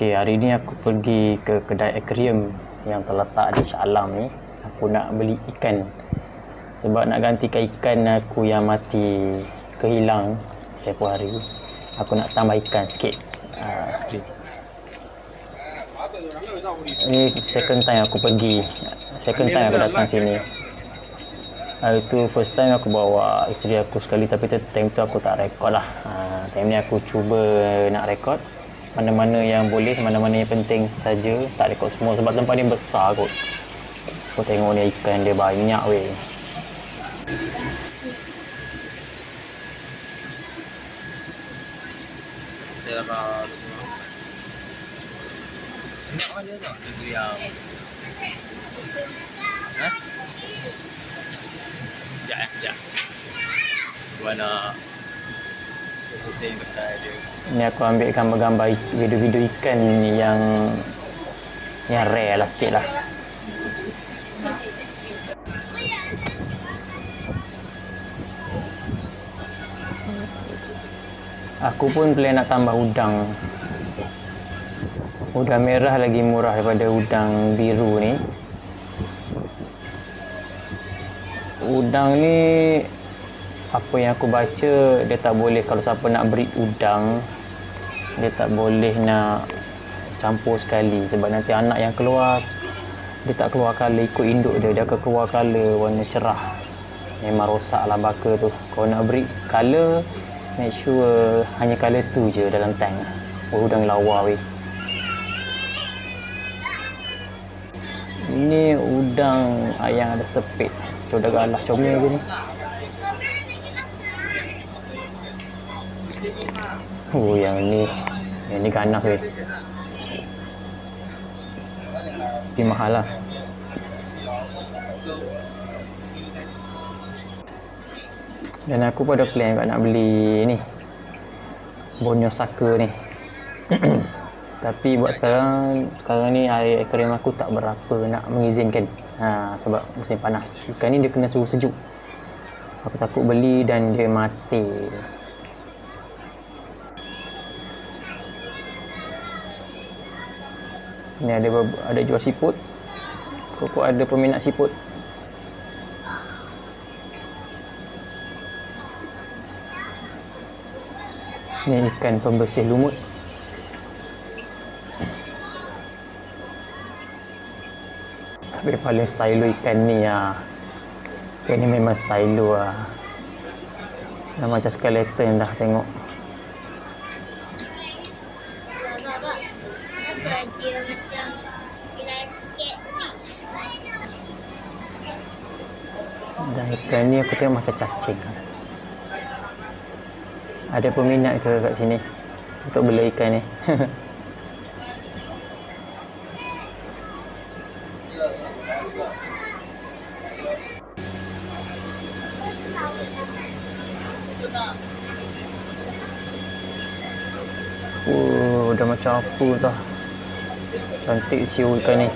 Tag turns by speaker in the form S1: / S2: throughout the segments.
S1: Okey, hari ni aku pergi ke kedai akuarium yang terletak di Shah Alam ni. Aku nak beli ikan. Sebab nak gantikan ikan aku yang mati, kehilang tempoh hari. Aku nak tambah ikan sikit. Ini second time aku pergi. Second time aku datang sini. Hari tu first time aku bawa isteri aku sekali, tapi time tu aku tak rekod lah. Time ni aku cuba nak rekod mana-mana yang boleh, mana-mana yang penting saja. Tak rekod semua sebab tempat ni besar kot. Kau tengok ni ikan dia banyak weh.
S2: Dia dapat enak aja tau negeri yang sekejap gua nak pusing kedai dia.
S1: Ni aku ambil gambar-gambar video-video ikan yang rare lah sikit lah. Aku pun plan nak tambah udang. Udang merah lagi murah daripada udang biru ni. Udang ni, apa yang aku baca, dia tak boleh, kalau siapa nak breed udang, dia tak boleh nak campur sekali. Sebab nanti anak yang keluar, dia tak keluar colour ikut induk dia. Dia akan keluar colour warna cerah. Memang rosak lah baka tu. Kalau nak breed colour, make sure hanya colour tu je dalam tank. Udang lawa weh. Ini udang yang ada sepit. Macam dah galah comel je ni. Oh, yang ni ganas weh. Tapi mahal lah. Dan aku pun ada plan kat nak beli ni Borneo Saka ni. Tapi buat sekarang ni air akuarium aku tak berapa nak mengizinkan. Sebab musim panas. Ikan ni dia kena suhu sejuk. Aku takut beli dan dia mati. Sini ada jual siput. Kau ada peminat siput. Ni ikan pembersih lumut. Tapi paling stylo ikan ni lah. Ikan ni memang stylo lah. Dah macam skeleton dah tengok. Dan ikan ni aku tengok macam cacing. Ada peminat ke kat sini untuk beli ikan ni? Dah macam apa tah. Cantik siu ikan ni.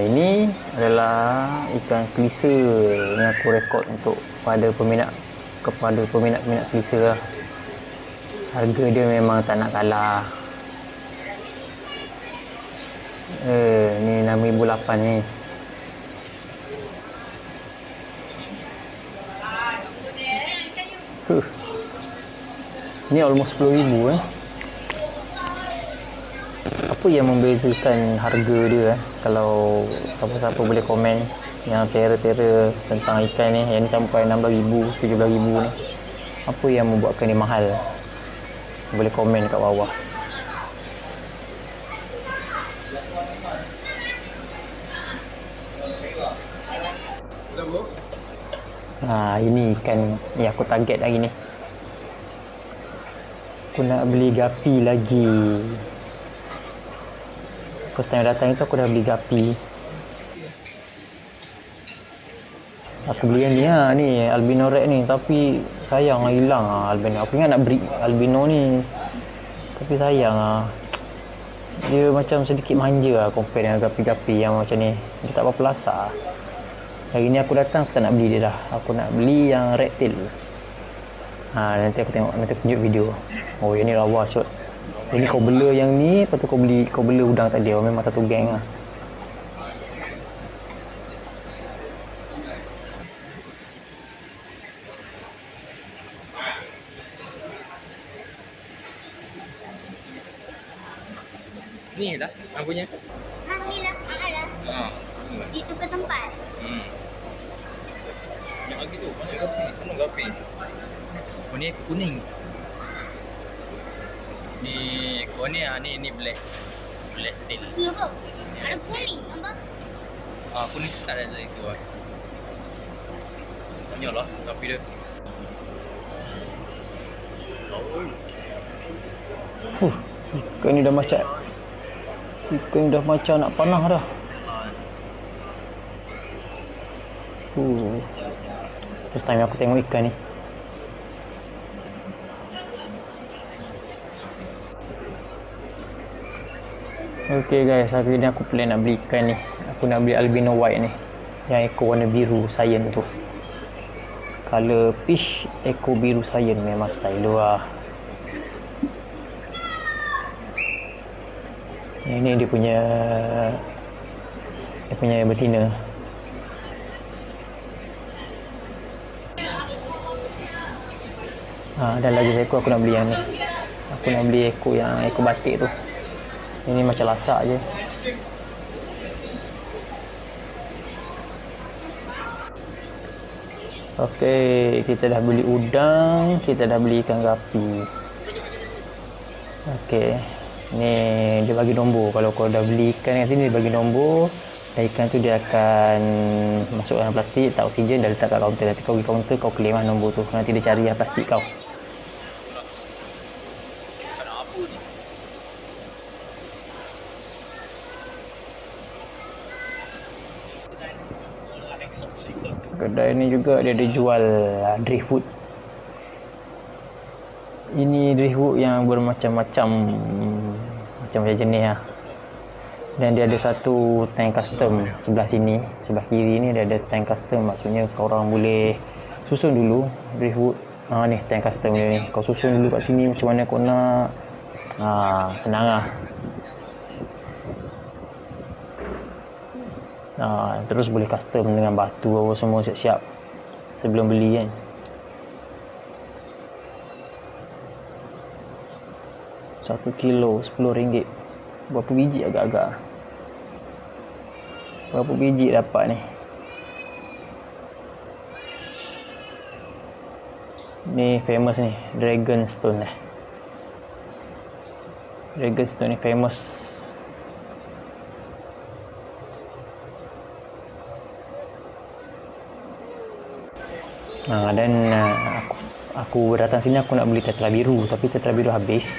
S1: Ini adalah ikan klisa yang aku rekod untuk kepada peminat klisa lah. Harga dia memang tak nak kalah. Ni 6,800 ni. Ni almost 10,000 Apa yang membezakan harga dia Kalau siapa-siapa boleh komen yang tera-tera tentang ikan ni. Yang ni sampai 16,000, 17,000 ni. Apa yang membuatkan dia mahal? Boleh komen kat bawah. Ini ikan yang aku target hari ni. Aku nak beli gapi lagi. First time datang itu aku dah beli gapi. Aku beli yang ni albino red ni, tapi sayang lah hilang albino. Aku ingat nak breed albino ni, tapi sayang dia macam sedikit manja compare dengan gapi-gapi yang macam ni. Dia tak berapa lasak. Hari ni aku datang aku tak nak beli dia dah. Aku nak beli yang red tail. Nanti aku tengok, nanti aku tunjuk video. Oh, yang ni lawa shot. Ini kau bela yang ni, lepas tu kau bela udang tadi. Oh, memang satu geng lah.
S2: Ni lah lampunya.
S3: Ni lah, lah.
S2: Ha.
S3: Itu ke tempat.
S2: Yang lagi tu, mana gapi? Mana gapi? Oh ni kuning. Ni ekor ni ni black. Black tail.
S3: Ya apa? Ada kuning apa?
S2: Kuning ada lagi tu. Banyak lah gapi dia.
S1: Ikan ni dah macam nak panah dah. First time aku tengok ikan ni. Okay guys, hari ni aku plan nak beli ikan ni. Aku nak beli albino white ni, yang ekor warna biru cyan tu. Color fish, ekor biru cyan, memang style luar. Ini dia punya betina. Dan lagi seekor aku nak beli yang ni. Aku nak beli ekor batik tu. Ini macam lasak je. Okey, kita dah beli udang, kita dah beli ikan gapi. Okey. Ni dia bagi nombor. Kalau kau dah beli ikan kat sini, dia bagi nombor. Dan ikan tu dia akan masuk dalam plastik, tak oksigen, dah letak kat kaunter. Nanti kau pergi kaunter, kau claim lah nombor tu. Nanti dia cari lah plastik kau. Kedai ni juga dia ada jual driftwood. Ini driftwood yang bermacam-macam jenis lah. Dan dia ada satu tank custom sebelah sini. Sebelah kiri ni dia ada tank custom. Maksudnya korang boleh susun dulu driftwood. Ni tank custom dia ni. Kau susun dulu kat sini macam mana kau nak. Senang lah. Terus boleh custom dengan batu apa semua siap-siap sebelum beli kan. Satu kilo RM10. Berapa biji agak-agak? Berapa biji dapat ni? Ni famous ni, Dragonstone. Dragonstone ni famous. Dan aku datang sini aku nak beli tetra biru, tapi tetra biru habis.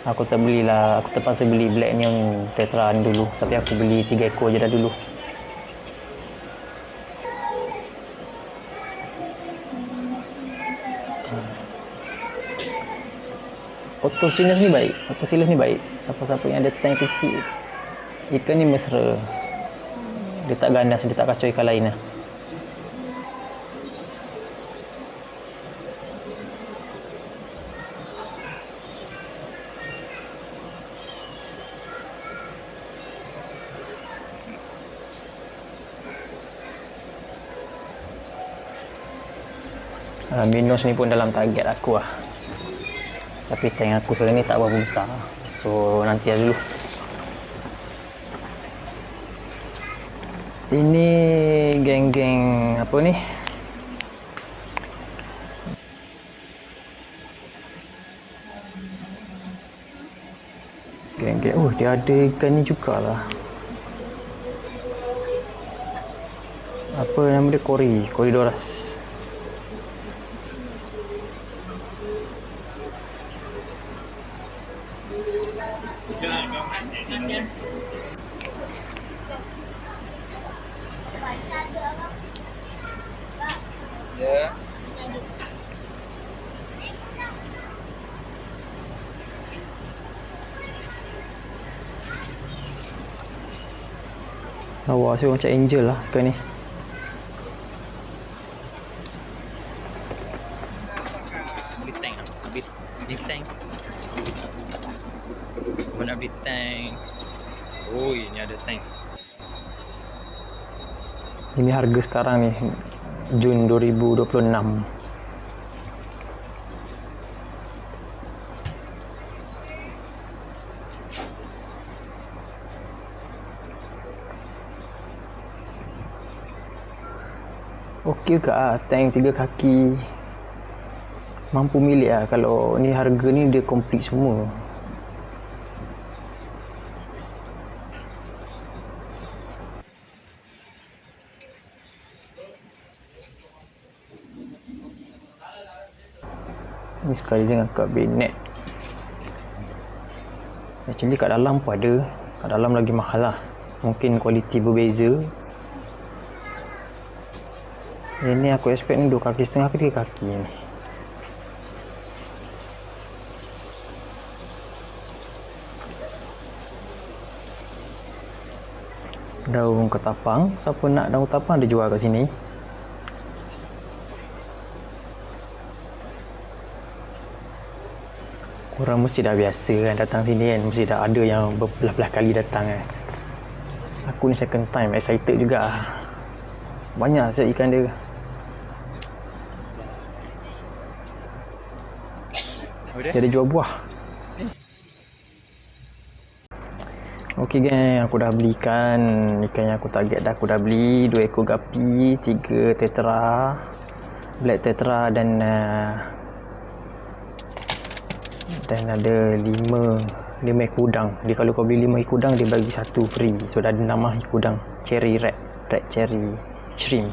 S1: Aku terpaksa beli black neon tetra ni dulu, tapi aku beli 3 ekor je dah dulu. Otosilis ni baik. Otosilis ni baik. Siapa-siapa yang ada tank kecil, ikan ni mesra. Dia tak ganas, dia tak kacau ikan lain lah. Minus ni pun dalam target aku lah. Tapi tank aku sekarang ni tak berapa besar. So nanti lah dulu. Ini geng-geng apa ni? Geng-geng. Dia ada ikan ni jugalah. Apa nama dia? Corydoras.
S2: Ya.
S1: Lawa so macam angel lah ikan ni.
S2: beli tank. Aku nak beli tank. Oh, ini ada tank.
S1: Ini harga sekarang ni Jun 2026. Okey ke tank 3 kaki. Mampu milik lah. Kalau ni harga ni dia komplit semua. Ni sekali dengan kabinet. Actually kat dalam pun ada. Kat dalam lagi mahal lah. Mungkin kualiti berbeza. Ini aku expect ni 2 kaki setengah ke 3 kaki ni. Daun ketapang. Siapa nak daun ketapang dia jual kat sini. Korang mesti dah biasa kan datang sini kan. Mesti dah ada yang berbelah-belah kali datang kan. Aku ni second time, excited juga lah. Banyak saya ikan dia. Dia ada jual buah. Okey geng, aku dah beli ikan yang aku target dah aku dah beli. 2 ekor gapi, 3 tetra, black tetra dan ada 5 ekor udang. Dia kalau kau beli 5 ekor udang dia bagi 1 free. So dah ada nama ekor udang, cherry red cherry shrimp.